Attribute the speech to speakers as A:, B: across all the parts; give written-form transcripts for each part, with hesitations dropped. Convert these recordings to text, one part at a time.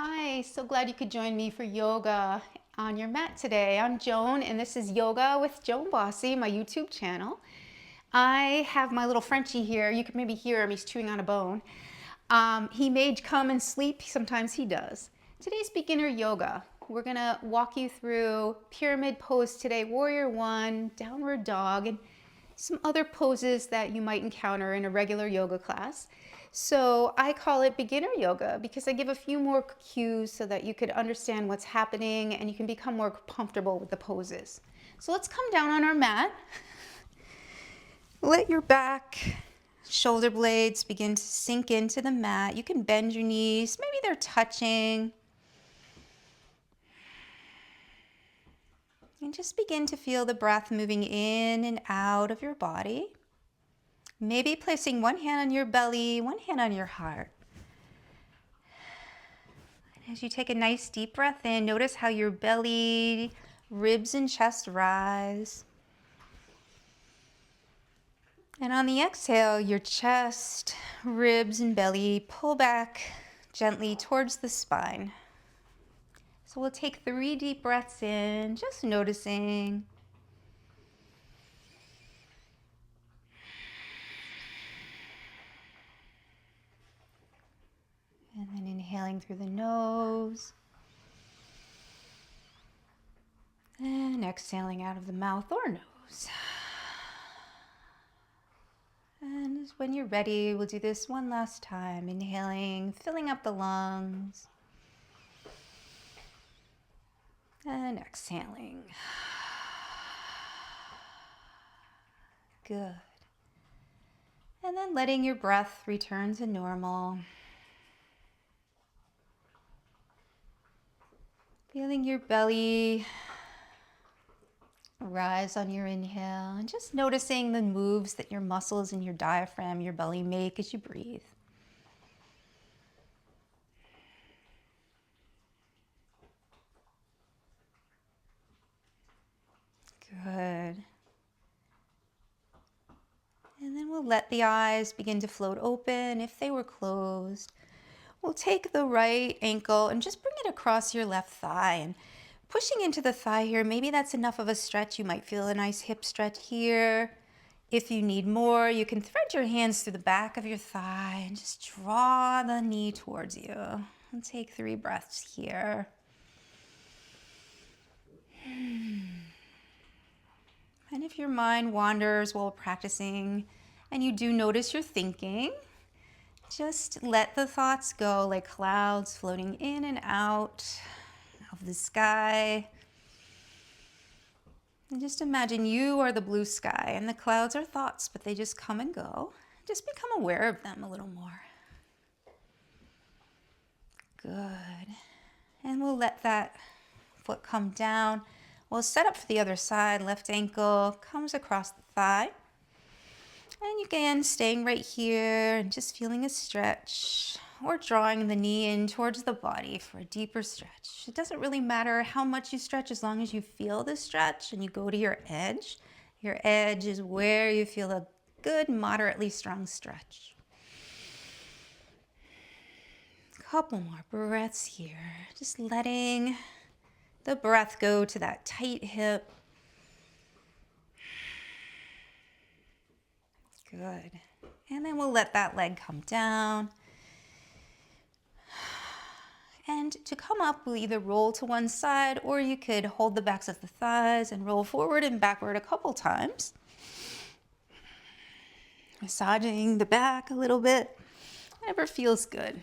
A: Hi, so glad you could join me for yoga on your mat today. I'm Joan and this is Yoga with Joan Bossy, my YouTube channel. I have my little Frenchie here. You can maybe hear him, he's chewing on a bone. He may come and sleep, sometimes he does. Today's beginner yoga. We're gonna walk you through pyramid pose today, warrior one, downward dog, and some other poses that you might encounter in a regular yoga class. So I call it beginner yoga because I give a few more cues so that you could understand what's happening and you can become more comfortable with the poses. So let's come down on our mat. Let your back, shoulder blades begin to sink into the mat. You can bend your knees, maybe they're touching. And just begin to feel the breath moving in and out of your body. Maybe placing one hand on your belly, one hand on your heart. And as you take a nice deep breath in, notice how your belly, ribs, and chest rise. And on the exhale, your chest, ribs, and belly pull back gently towards the spine. So we'll take 3 deep breaths in, just noticing. And then inhaling through the nose. And exhaling out of the mouth or nose. And when you're ready, we'll do this one last time. Inhaling, filling up the lungs. And exhaling. Good. And then letting your breath return to normal. Feeling your belly rise on your inhale and just noticing the moves that your muscles and your diaphragm, your belly make as you breathe. Good. And then we'll let the eyes begin to float open if they were closed. We'll take the right ankle and just bring it across your left thigh and pushing into the thigh here. Maybe that's enough of a stretch. You might feel a nice hip stretch here. If you need more, you can thread your hands through the back of your thigh and just draw the knee towards you. And take 3 breaths here. And if your mind wanders while practicing and you do notice you're thinking, just let the thoughts go like clouds floating in and out of the sky. And just imagine you are the blue sky and the clouds are thoughts, but they just come and go. Just become aware of them a little more. Good. And we'll let that foot come down. We'll set up for the other side. Left ankle comes across the thigh. And again, staying right here and just feeling a stretch or drawing the knee in towards the body for a deeper stretch. It doesn't really matter how much you stretch as long as you feel the stretch and you go to your edge. Your edge is where you feel a good, moderately strong stretch. A couple more breaths here. Just letting the breath go to that tight hip. Good. And then we'll let that leg come down. And to come up, we'll either roll to one side or you could hold the backs of the thighs and roll forward and backward a couple times. Massaging the back a little bit, whatever feels good.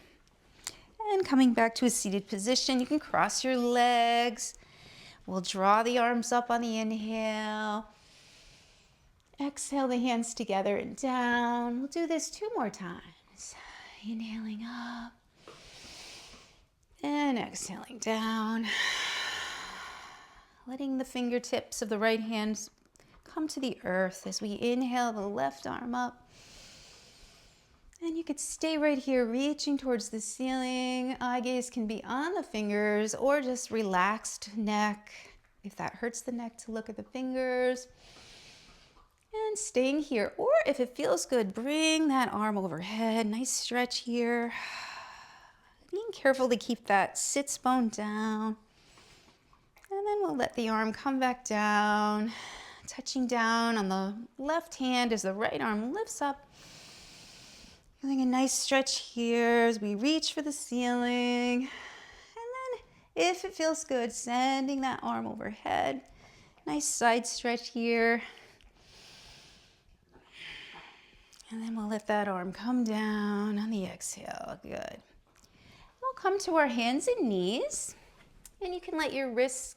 A: And coming back to a seated position, you can cross your legs. We'll draw the arms up on the inhale. Exhale the hands together and down. We'll do this 2 more times. Inhaling up and exhaling down. Letting the fingertips of the right hand come to the earth as we inhale the left arm up. And you could stay right here, reaching towards the ceiling. Eye gaze can be on the fingers or just relaxed neck. If that hurts the neck, to look at the fingers. And staying here, or if it feels good, bring that arm overhead. Nice stretch here. being careful to keep that sits bone down. And then we'll let the arm come back down, touching down on the left hand as the right arm lifts up. Feeling a nice stretch here as we reach for the ceiling. And then, if it feels good, sending that arm overhead. Nice side stretch here. And then we'll let that arm come down on the exhale. Good. We'll come to our hands and knees. And you can let your wrists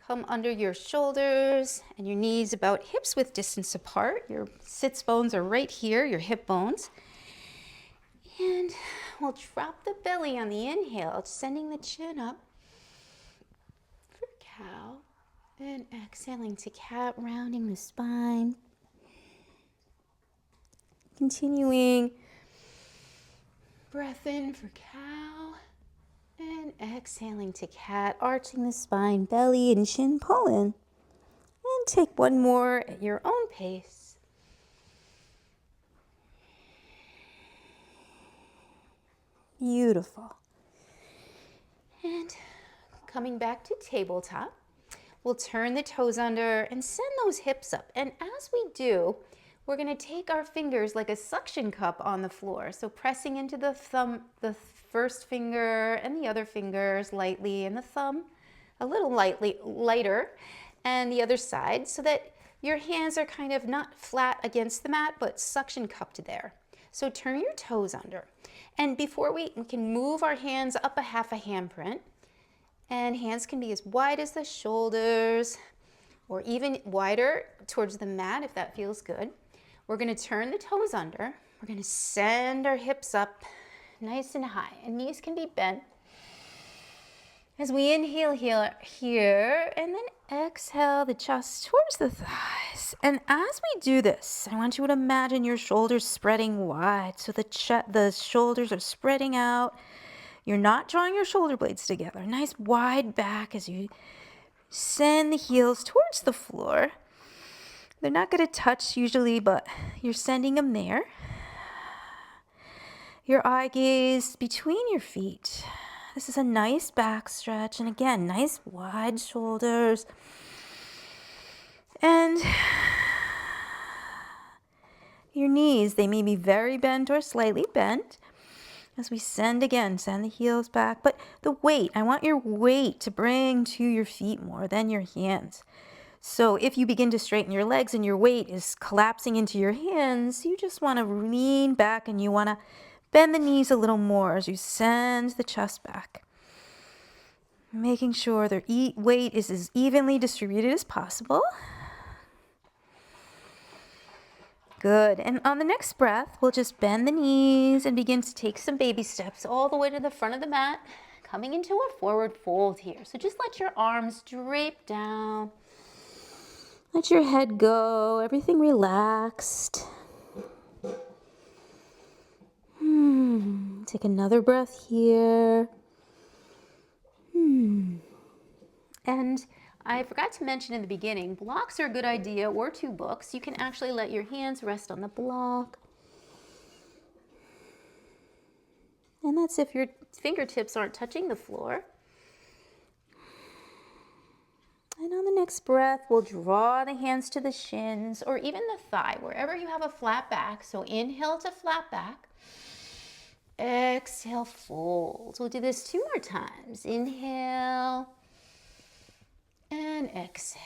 A: come under your shoulders and your knees about hips width distance apart. Your sits bones are right here, your hip bones. And we'll drop the belly on the inhale, sending the chin up for cow. And exhaling to cat, rounding the spine. Continuing, breath in for cow. And exhaling to cat, arching the spine, belly and chin pull in. And take one more at your own pace. Beautiful. And coming back to tabletop, we'll turn the toes under and send those hips up. And as we do, we're going to take our fingers like a suction cup on the floor. So pressing into the thumb, the first finger and the other fingers lightly, and the thumb a little lighter, and the other side, so that your hands are kind of not flat against the mat, but suction cupped there. So turn your toes under. And before we can move our hands up a half a handprint, and hands can be as wide as the shoulders, or even wider towards the mat if that feels good. We're going to turn the toes under. We're going to send our hips up nice and high, and knees can be bent. As we inhale here, and then exhale the chest towards the thighs. And as we do this, I want you to imagine your shoulders spreading wide, so the shoulders are spreading out. You're not drawing your shoulder blades together. Nice wide back as you send the heels towards the floor. They're not going to touch usually, but you're sending them there. Your eye gaze between your feet. This is a nice back stretch. And again, nice wide shoulders. And your knees, they may be very bent or slightly bent. As we send the heels back. But the weight, I want your weight to bring to your feet more than your hands. So if you begin to straighten your legs and your weight is collapsing into your hands, you just want to lean back and you want to bend the knees a little more as you send the chest back. Making sure their weight is as evenly distributed as possible. Good. And on the next breath, we'll just bend the knees and begin to take some baby steps all the way to the front of the mat, coming into a forward fold here. So just let your arms drape down. Let your head go, everything relaxed. Take another breath here. And I forgot to mention in the beginning, blocks are a good idea, or 2 books. You can actually let your hands rest on the block. And that's if your fingertips aren't touching the floor. And on the next breath, we'll draw the hands to the shins or even the thigh, wherever you have a flat back. So inhale to flat back. Exhale, fold. We'll do this 2 more times. Inhale and exhale.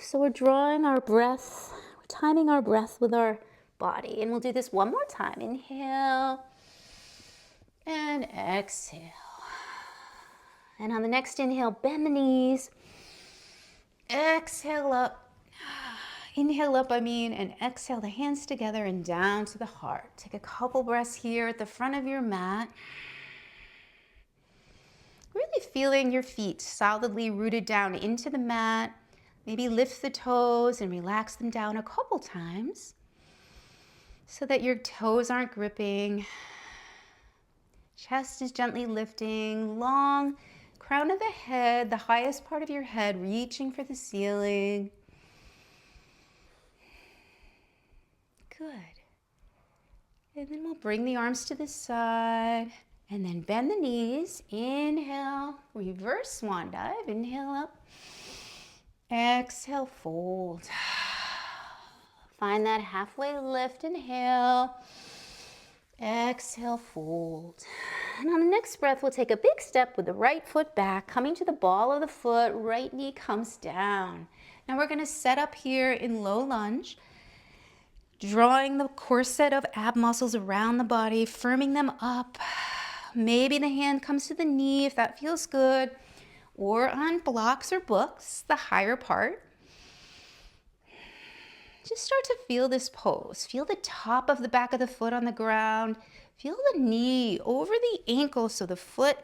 A: So we're drawing our breath, we're timing our breath with our body. And we'll do this 1 more time. Inhale and exhale. And on the next inhale, bend the knees. Exhale up. Inhale up, and exhale the hands together and down to the heart. Take a couple breaths here at the front of your mat. Really feeling your feet solidly rooted down into the mat. Maybe lift the toes and relax them down a couple times so that your toes aren't gripping. Chest is gently lifting, long crown of the head, the highest part of your head reaching for the ceiling. Good. And then we'll bring the arms to the side. And then bend the knees. Inhale, reverse swan dive. Inhale up. Exhale, fold. Find that halfway lift. Inhale. Exhale, fold. And on the next breath, we'll take a big step with the right foot back, coming to the ball of the foot. Right knee comes down. Now we're going to set up here in low lunge, drawing the corset of ab muscles around the body, firming them up. Maybe the hand comes to the knee if that feels good, or on blocks or books, the higher part. Just start to feel this pose. Feel the top of the back of the foot on the ground. Feel the knee over the ankle, so the foot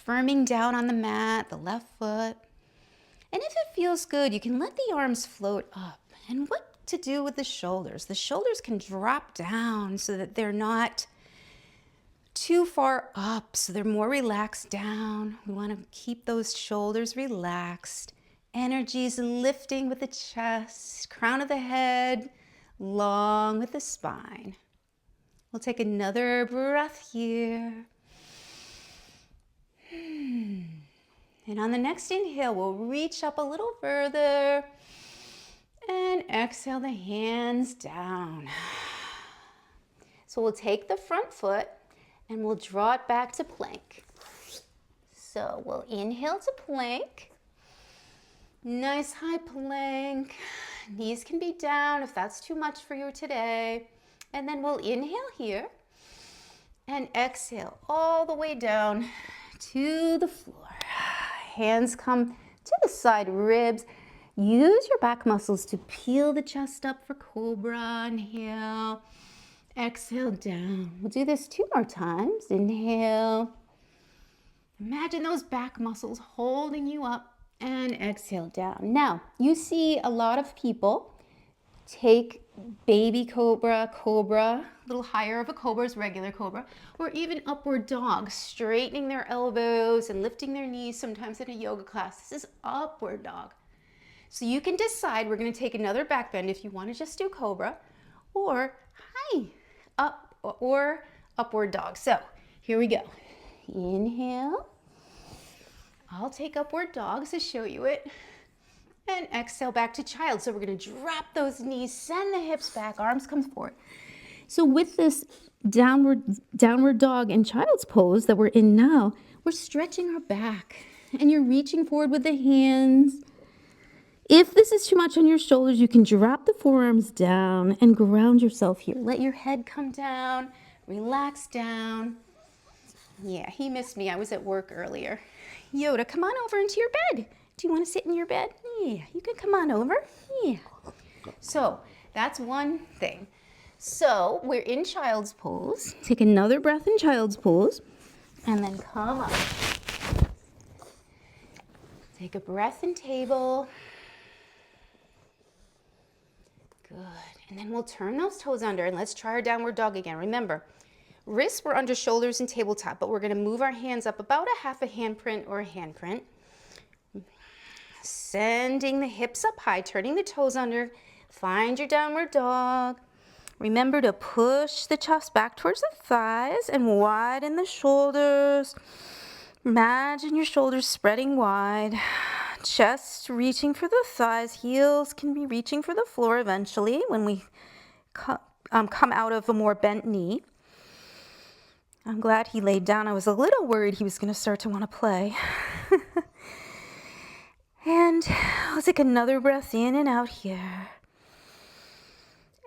A: firming down on the mat, the left foot. And if it feels good, you can let the arms float up. And what to do with the shoulders? The shoulders can drop down so that they're not too far up, so they're more relaxed down. We want to keep those shoulders relaxed. Energy's lifting with the chest, crown of the head, long with the spine. We'll take another breath here. And on the next inhale, we'll reach up a little further and exhale the hands down. So we'll take the front foot and we'll draw it back to plank. So we'll inhale to plank. Nice high plank. Knees can be down if that's too much for you today. And then we'll inhale here and exhale all the way down to the floor. Hands come to the side ribs. Use your back muscles to peel the chest up for cobra. Inhale. Exhale down. We'll do this 2 more times. Inhale. Imagine those back muscles holding you up. And exhale down. Now, you see a lot of people take baby cobra, cobra, a little higher of a cobra is regular cobra, or even upward dog, straightening their elbows and lifting their knees, sometimes in a yoga class. This is upward dog. So you can decide, we're going to take another back bend if you want to just do cobra, or up or upward dog. So here we go. Inhale. I'll take upward dog to show you it. And exhale back to child. So we're going to drop those knees, send the hips back, arms come forward. So with this downward dog and child's pose that we're in now, we're stretching our back and you're reaching forward with the hands. If this is too much on your shoulders, you can drop the forearms down and ground yourself here. Let your head come down, relax down. Yeah, he missed me. I was at work earlier. Yoda, come on over into your bed. Do you want to sit in your bed? Yeah, you can come on over. Yeah. So that's one thing. So we're in child's pose. Take another breath in child's pose and then come up. Take a breath in table. Good. And then we'll turn those toes under and let's try our downward dog again. Remember, wrists were under shoulders and tabletop, but we're going to move our hands up about a half a handprint or a handprint. Sending the hips up high, turning the toes under. Find your downward dog. Remember to push the chest back towards the thighs and widen the shoulders. Imagine your shoulders spreading wide. Chest reaching for the thighs. Heels can be reaching for the floor eventually when we come out of a more bent knee. I'm glad he laid down. I was a little worried he was going to start to want to play. And I'll take another breath in and out here.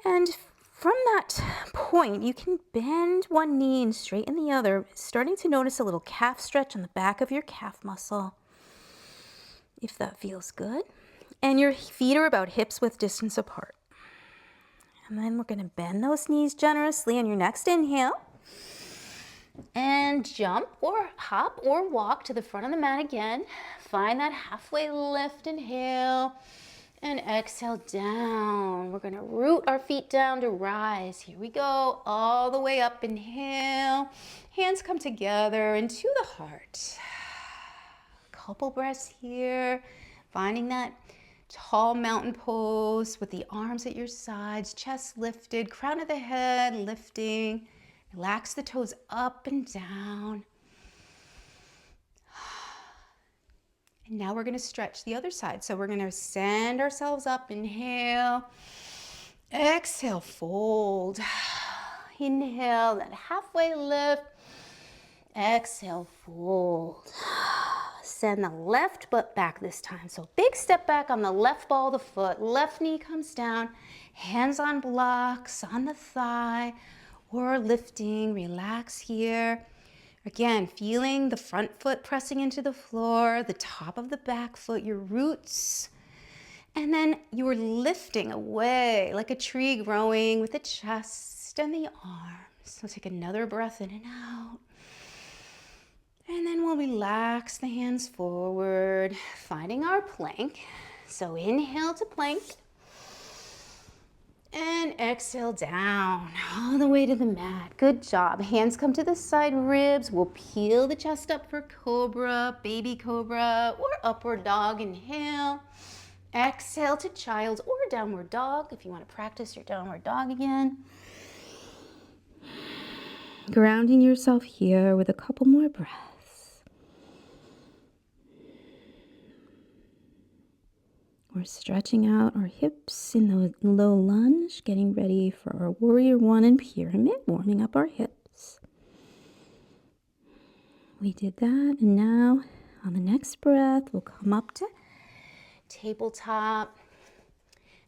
A: And from that point, you can bend one knee and straighten the other, starting to notice a little calf stretch on the back of your calf muscle, if that feels good. And your feet are about hips width distance apart. And then we're going to bend those knees generously on your next inhale. And jump or hop or walk to the front of the mat again. Find that halfway lift, inhale, and exhale down. We're going to root our feet down to rise. Here we go, all the way up, inhale. Hands come together into the heart. Couple breaths here, finding that tall mountain pose with the arms at your sides, chest lifted, crown of the head lifting. Relax the toes up and down. And now we're going to stretch the other side. So we're going to send ourselves up. Inhale. Exhale, fold. Inhale, that halfway lift. Exhale, fold. Send the left butt back this time. So big step back on the left ball of the foot. Left knee comes down. Hands on blocks, on the thigh, or lifting. Relax here. Again, feeling the front foot pressing into the floor, the top of the back foot, your roots. And then you're lifting away like a tree growing with the chest and the arms. So take another breath in and out. And then we'll relax the hands forward, finding our plank. So inhale to plank. And exhale down, all the way to the mat. Good job. Hands come to the side ribs. We'll peel the chest up for cobra, baby cobra, or upward dog. Inhale. Exhale to child or downward dog if you want to practice your downward dog again. Grounding yourself here with a couple more breaths. We're stretching out our hips in the low lunge, getting ready for our warrior one and pyramid, warming up our hips. We did that, and now on the next breath, we'll come up to tabletop,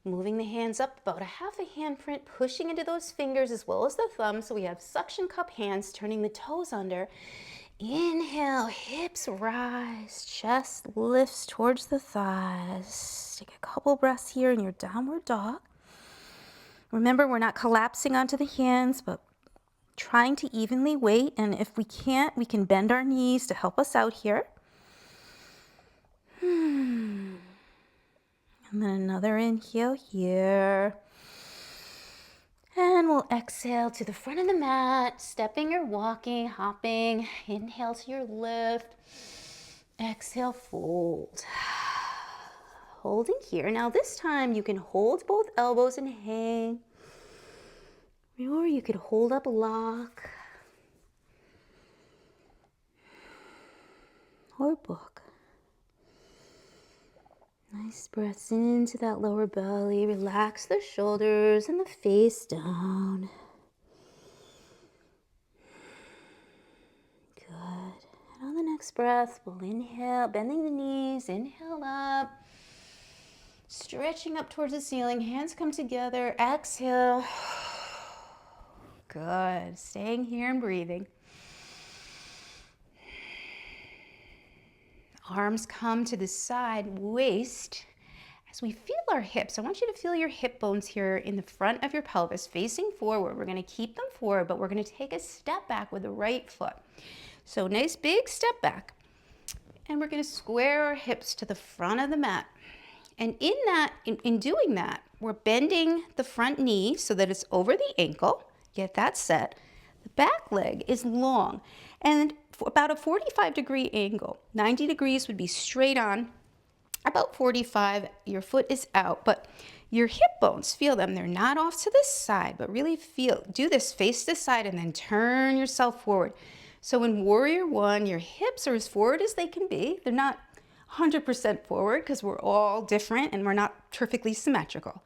A: moving the hands up about a half a handprint, pushing into those fingers as well as the thumbs. So we have suction cup hands, turning the toes under. Inhale, hips rise, chest lifts towards the thighs. Take a couple breaths here in your downward dog. Remember, we're not collapsing onto the hands, but trying to evenly weight. And if we can't, we can bend our knees to help us out here. And then another inhale here. And we'll exhale to the front of the mat, stepping or walking, hopping. Inhale to your lift. Exhale, fold. Holding here. Now this time you can hold both elbows and hang. Or you could hold up a block. Or book. Nice breaths into that lower belly. Relax the shoulders and the face down. Good. And on the next breath, we'll inhale, bending the knees, inhale up. Stretching up towards the ceiling, hands come together, exhale. Good. Staying here and breathing. Arms come to the side, waist. As we feel our hips, I want you to feel your hip bones here in the front of your pelvis, facing forward. We're going to keep them forward, but we're going to take a step back with the right foot. So nice big step back. And we're going to square our hips to the front of the mat. And in doing that, we're bending the front knee so that it's over the ankle. Get that set. The back leg is long and about a 45-degree angle. 90 degrees would be straight on. About 45, your foot is out, but your hip bones, feel them. They're not off to the side, but really do this, face this side and then turn yourself forward. So in warrior one, your hips are as forward as they can be. They're not 100% forward because we're all different and we're not perfectly symmetrical.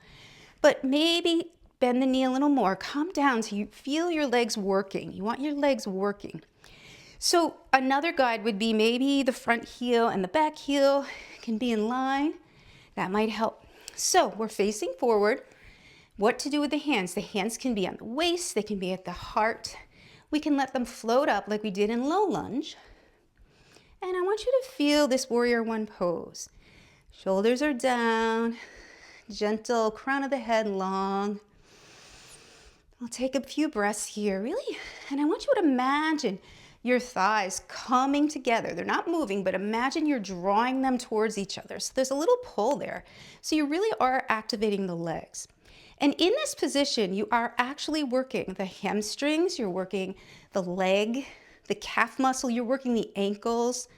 A: But maybe bend the knee a little more. Come down so you feel your legs working. You want your legs working. So another guide would be maybe the front heel and the back heel can be in line. That might help. So we're facing forward. What to do with the hands? The hands can be on the waist. They can be at the heart. We can let them float up like we did in low lunge. And I want you to feel this warrior one pose. Shoulders are down, gentle, crown of the head long. We'll take a few breaths here, really. And I want you to imagine your thighs coming together. They're not moving, but imagine you're drawing them towards each other. So there's a little pull there. So you really are activating the legs. And in this position, you are actually working the hamstrings, you're working the leg, the calf muscle, you're working the ankles.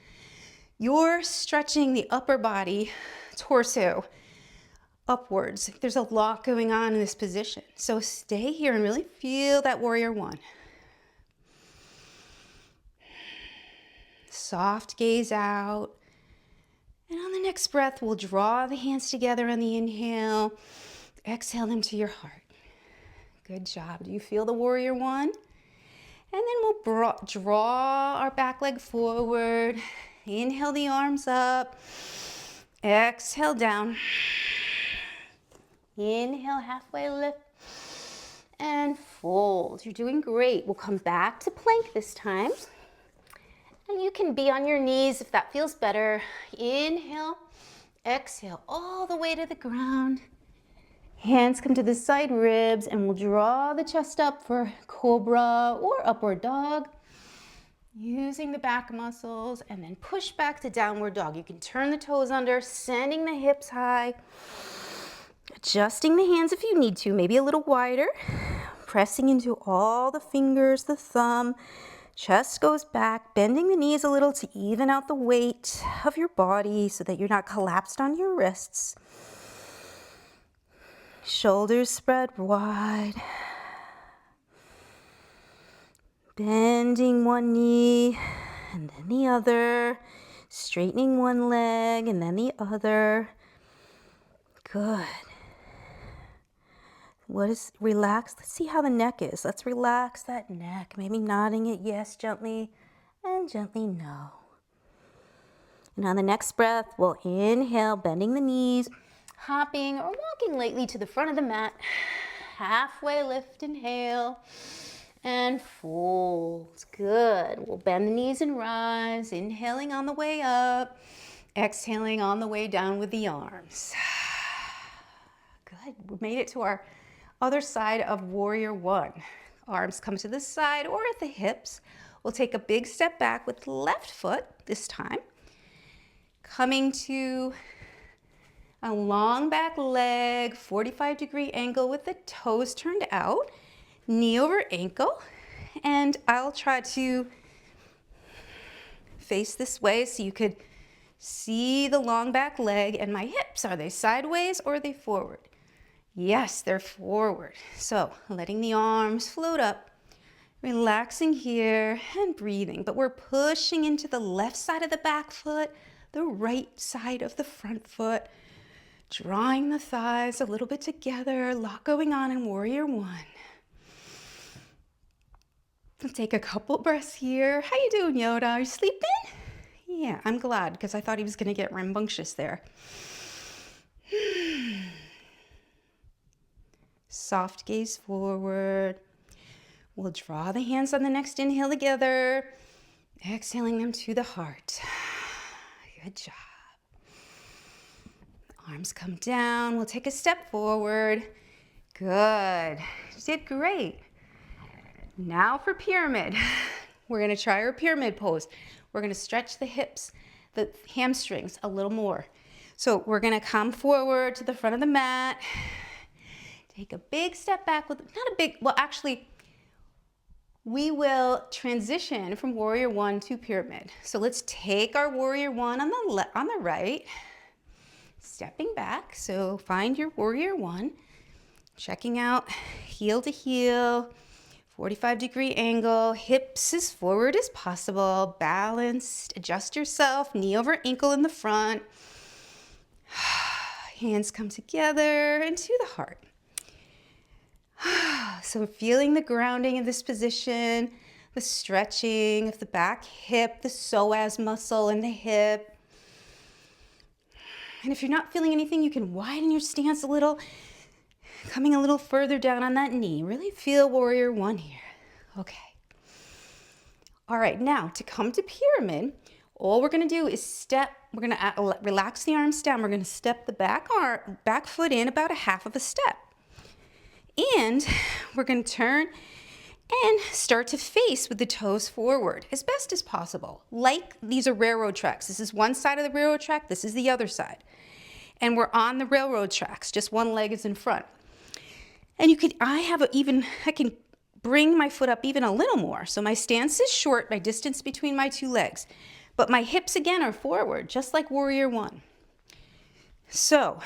A: You're stretching the upper body, torso, upwards. There's a lot going on in this position. So stay here and really feel that warrior one. Soft gaze out. And on the next breath, we'll draw the hands together on the inhale. Exhale them to your heart. Good job. Do you feel the warrior one? And then we'll draw our back leg forward. Inhale the arms up. Exhale down. Inhale, halfway lift. And fold. You're doing great. We'll come back to plank this time. And you can be on your knees if that feels better. Inhale, exhale, all the way to the ground. Hands come to the side ribs, and we'll draw the chest up for cobra or upward dog. Using the back muscles, and then push back to downward dog. You can turn the toes under, sending the hips high. Adjusting the hands if you need to, maybe a little wider. Pressing into all the fingers, the thumb. Chest goes back, bending the knees a little to even out the weight of your body so that you're not collapsed on your wrists. Shoulders spread wide. Bending one knee and then the other. Straightening one leg and then the other. Good. Relax? Let's see how the neck is. Let's relax that neck. Maybe nodding it yes gently and gently no. And on the next breath, we'll inhale, bending the knees, hopping or walking lightly to the front of the mat. Halfway lift, inhale, and fold. Good. We'll bend the knees and rise, inhaling on the way up, exhaling on the way down with the arms. Good. We made it to our other side of warrior one. Arms come to the side or at the hips. We'll take a big step back with the left foot this time. Coming to a long back leg, 45-degree angle with the toes turned out, knee over ankle. And I'll try to face this way so you could see the long back leg and my hips. Are they sideways or are they forward? Yes, they're forward. So letting the arms float up, relaxing here and breathing. But we're pushing into the left side of the back foot, the right side of the front foot, drawing the thighs a little bit together. A lot going on in warrior one. We'll take a couple breaths here. How you doing, Yoda? Are you sleeping? Yeah, I'm glad because I thought he was going to get rambunctious there. Soft gaze forward. We'll draw the hands on the next inhale together, exhaling them to the heart. Good job. Arms come down. We'll take a step forward. Good. You did great. Now for pyramid. We're going to try our pyramid pose. We're going to stretch the hips, the hamstrings a little more. So we're going to come forward to the front of the mat. Take a big step back with, not a big, well actually, we will transition from warrior one to pyramid. So let's take our warrior one on the right, stepping back. So find your warrior one, checking out heel to heel, 45-degree angle, hips as forward as possible, balanced, adjust yourself, knee over ankle in the front. Hands come together into the heart. So feeling the grounding in this position, the stretching of the back hip, the psoas muscle in the hip. And if you're not feeling anything, you can widen your stance a little, coming a little further down on that knee. Really feel warrior one here. Okay. All right, now to come to pyramid, all we're going to do is step. We're going to relax the arms down. We're going to step the back foot in about a half of a step. And we're going to turn and start to face with the toes forward as best as possible. Like these are railroad tracks. This is one side of the railroad track. This is the other side. And we're on the railroad tracks. Just one leg is in front. And I can bring my foot up even a little more. So my stance is short, my distance between my two legs. But my hips again are forward, just like warrior one. So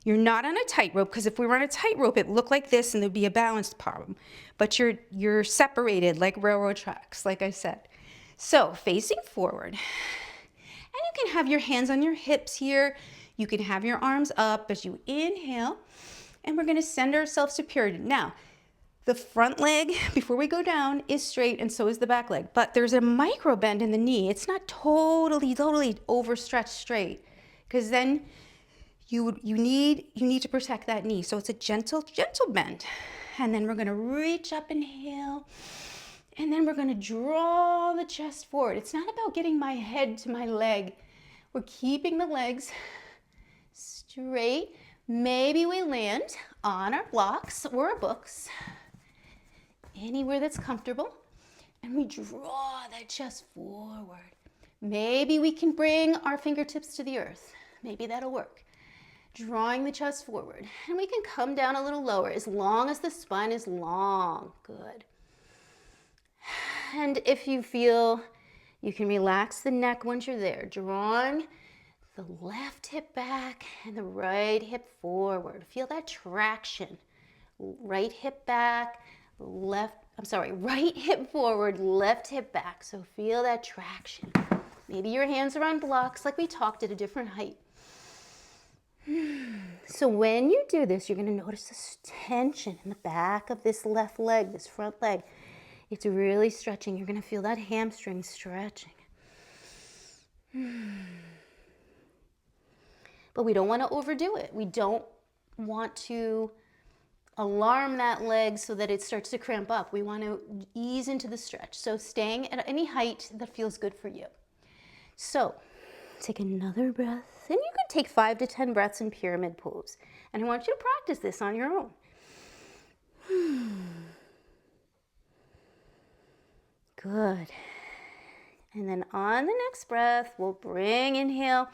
A: you're not on a tightrope, because if we were on a tightrope, it looked like this and there'd be a balance problem. But you're separated like railroad tracks, like I said. So facing forward. And you can have your hands on your hips here. You can have your arms up as you inhale. And we're going to send ourselves to period. Now, the front leg, before we go down, is straight, and so is the back leg. But there's a micro bend in the knee. It's not totally overstretched straight, because then you need to protect that knee. So it's a gentle bend. And then we're going to reach up, inhale. And then we're going to draw the chest forward. It's not about getting my head to my leg. We're keeping the legs straight. Maybe we land on our blocks or our books, anywhere that's comfortable, and we draw that chest forward. Maybe we can bring our fingertips to the earth. Maybe that'll work. Drawing the chest forward, and we can come down a little lower as long as the spine is long. Good. And if you feel, you can relax the neck once you're there, drawing the left hip back and the right hip forward. Feel that traction. Right hip back, right hip forward, left hip back. So feel that traction. Maybe your hands are on blocks like we talked at a different height. So when you do this, you're going to notice this tension in the back of this left leg, this front leg. It's really stretching. You're going to feel that hamstring stretching. But we don't want to overdo it. We don't want to alarm that leg so that it starts to cramp up. We want to ease into the stretch. So staying at any height that feels good for you. So take another breath. And you can take 5 to 10 breaths in pyramid pose. And I want you to practice this on your own. Good. And then on the next breath, we'll bring, inhale,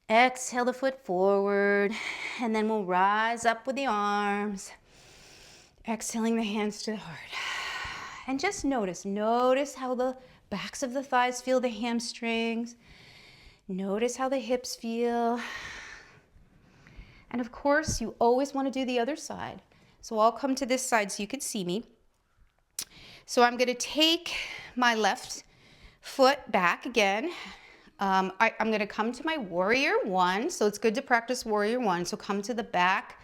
A: exhale the foot forward, and then we'll rise up with the arms, exhaling the hands to the heart. And just notice how the backs of the thighs feel the hamstrings. Notice how the hips feel. And of course, you always want to do the other side. So I'll come to this side so you can see me. So I'm going to take my left foot back again. I'm going to come to my warrior one. So it's good to practice warrior one. So come to the back.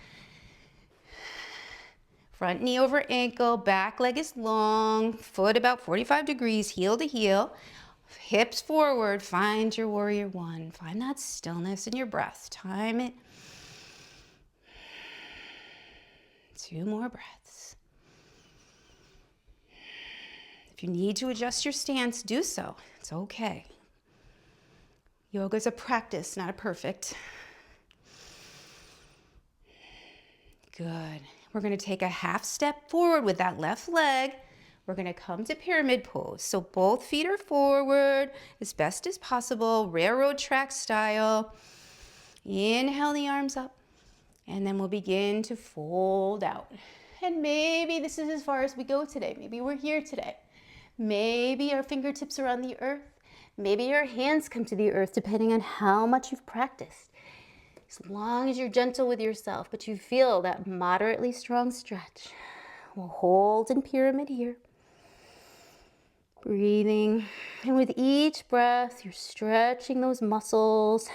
A: Front knee over ankle, back leg is long, foot about 45 degrees, heel to heel. Hips forward, find your warrior one. Find that stillness in your breath. Time it. 2 more breaths. If you need to adjust your stance, do so. It's okay. Yoga is a practice, not a perfect. Good. We're going to take a half step forward with that left leg. We're going to come to pyramid pose. So both feet are forward as best as possible, railroad track style. Inhale the arms up, and then we'll begin to fold out. And maybe this is as far as we go today. Maybe we're here today. Maybe our fingertips are on the earth. Maybe your hands come to the earth, depending on how much you've practiced. As long as you're gentle with yourself, but you feel that moderately strong stretch. We'll hold in pyramid here. Breathing, and with each breath, you're stretching those muscles.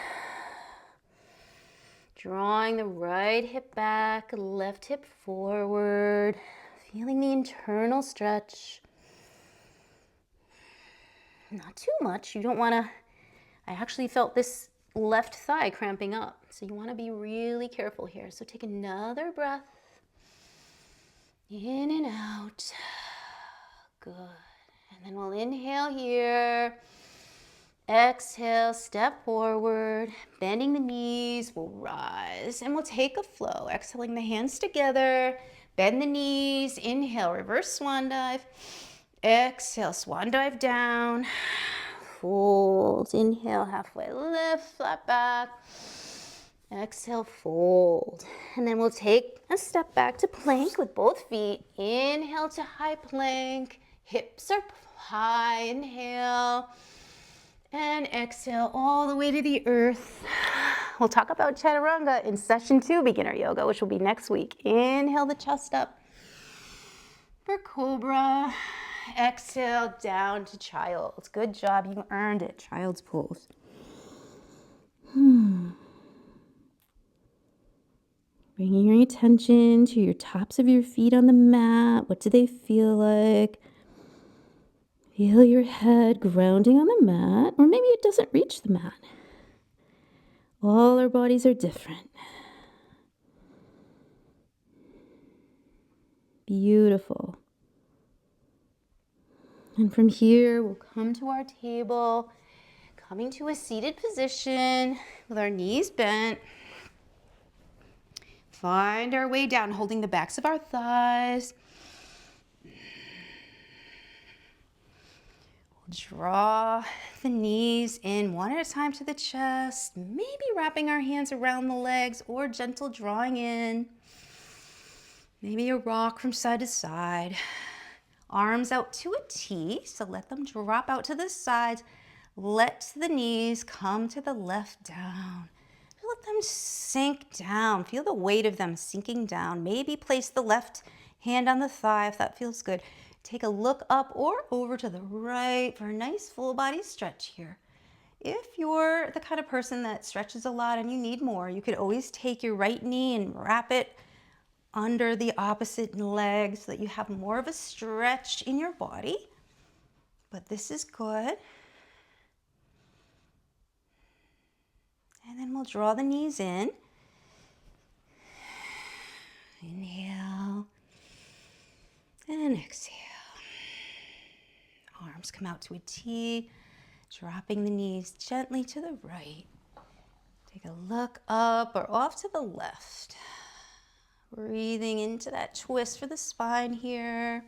A: Drawing the right hip back, left hip forward. Feeling the internal stretch. Not too much. You don't want to, I actually felt this left thigh cramping up. So you want to be really careful here. So take another breath. In and out. Good. And then we'll inhale here. Exhale, step forward. Bending the knees, we'll rise. And we'll take a flow. Exhaling the hands together. Bend the knees. Inhale, reverse swan dive. Exhale, swan dive down. Fold. Inhale, halfway lift, flat back. Exhale, fold. And then we'll take a step back to plank with both feet. Inhale to high plank. Hips are high. Inhale. And exhale all the way to the earth. We'll talk about chaturanga in session 2, beginner yoga, which will be next week. Inhale the chest up for cobra. Exhale down to child's. Good job, you earned it. Child's pose.
B: Bringing your attention to your tops of your feet on the mat. What do they feel like? Feel your head grounding on the mat, or maybe it doesn't reach the mat. All our bodies are different. Beautiful. And from here, we'll come to our table, coming to a seated position with our knees bent. Find our way down, holding the backs of our thighs. We'll draw the knees in one at a time to the chest, maybe wrapping our hands around the legs or gentle drawing in. Maybe a rock from side to side. Arms out to a T, so let them drop out to the sides. Let the knees come to the left down. Let them sink down. Feel the weight of them sinking down. Maybe place the left hand on the thigh if that feels good. Take a look up or over to the right for a nice full body stretch here. If you're the kind of person that stretches a lot and you need more, you could always take your right knee and wrap it under the opposite leg so that you have more of a stretch in your body. But this is good. And then we'll draw the knees in. Inhale and exhale. Arms come out to a T, dropping the knees gently to the right. Take a look up or off to the left. Breathing into that twist for the spine here.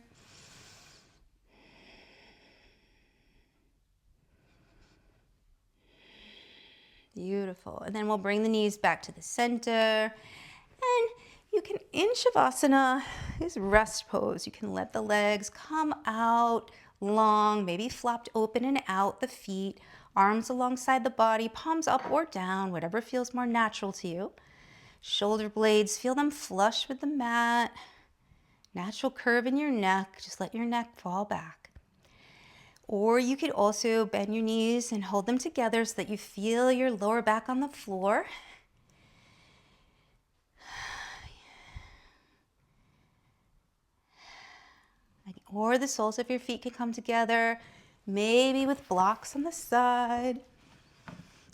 B: Beautiful. And then we'll bring the knees back to the center. And you can, in Shavasana, this rest pose, you can let the legs come out long, maybe flopped open and out the feet, arms alongside the body, palms up or down, whatever feels more natural to you. Shoulder blades, feel them flush with the mat. Natural curve in your neck, just let your neck fall back. Or you could also bend your knees and hold them together so that you feel your lower back on the floor. Or the soles of your feet can come together, maybe with blocks on the side.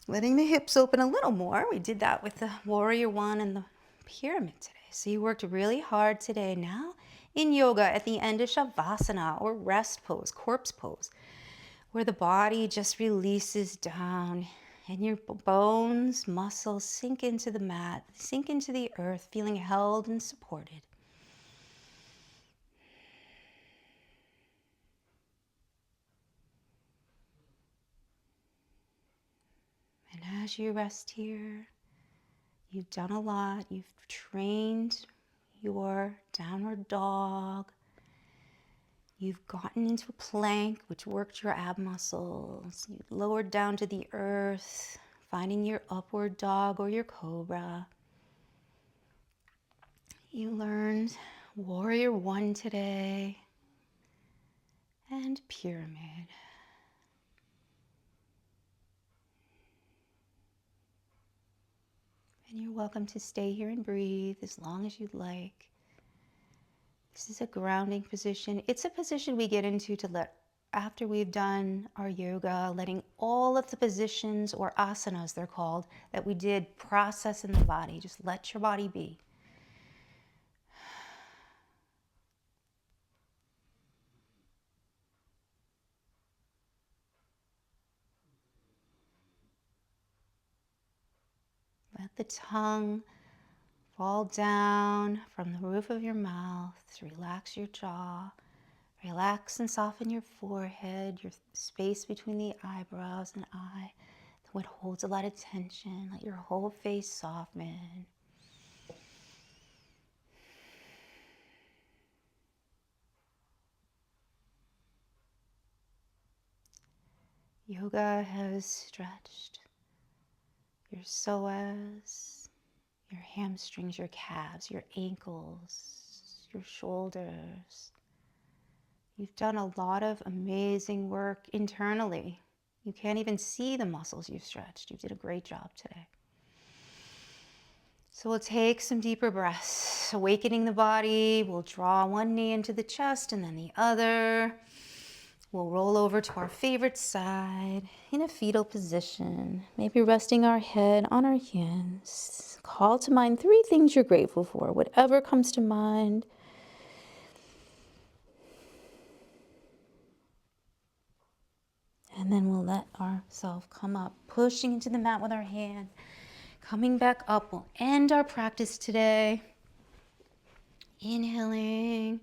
B: Letting the hips open a little more. We did that with the Warrior One and the Pyramid today. So you worked really hard today. Now in yoga at the end of Shavasana or rest pose, corpse pose, where the body just releases down and your bones, muscles sink into the mat, sink into the earth, feeling held and supported. And as you rest here, you've done a lot. You've trained your downward dog. You've gotten into a plank, which worked your ab muscles. You lowered down to the earth, finding your upward dog or your cobra. You learned Warrior One today and Pyramid. And you're welcome to stay here and breathe as long as you'd like. This is a grounding position. It's a position we get into to let, after we've done our yoga, letting all of the positions or asanas, they're called, that we did process in the body. Just let your body be. Let the tongue fall down from the roof of your mouth. Relax your jaw. Relax and soften your forehead, your space between the eyebrows and eye. What holds a lot of tension. Let your whole face soften. Yoga has stretched your psoas, your hamstrings, your calves, your ankles, your shoulders. You've done a lot of amazing work internally You can't even see the muscles you've stretched. You did a great job today. So we'll take some deeper breaths, awakening the body. We'll draw one knee into the chest and then the other. We'll roll over to our favorite side in a fetal position, maybe resting our head on our hands. Call to mind 3 things you're grateful for, whatever comes to mind. And then we'll let ourselves come up, pushing into the mat with our hand. Coming back up, we'll end our practice today. Inhaling.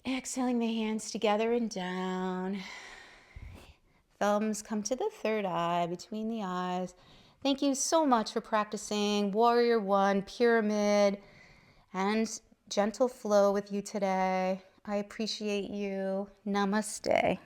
B: Exhaling the hands together and down. Thumbs come to the third eye, between the eyes. Thank you so much for practicing Warrior One, Pyramid, and Gentle Flow with you today. I appreciate you. Namaste.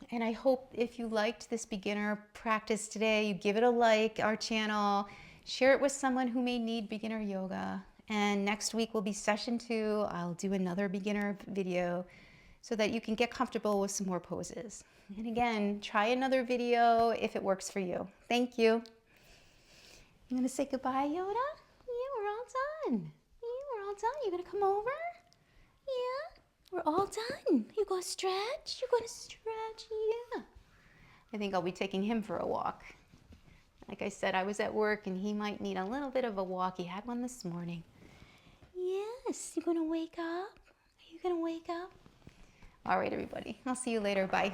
B: And I hope if you liked this beginner practice today, you give it a like, our channel, share it with someone who may need beginner yoga. And next week will be session 2. I'll do another beginner video so that you can get comfortable with some more poses. And again, try another video if it works for you. Thank you. You gonna say goodbye, Yoda? Yeah, we're all done. Yeah, we're all done. You gonna come over? Yeah, we're all done. You gonna stretch? You gonna stretch? Yeah. I think I'll be taking him for a walk. Like I said, I was at work and he might need a little bit of a walk. He had one this morning. Yes, you gonna wake up? Are you gonna wake up? All right, everybody. I'll see you later. Bye.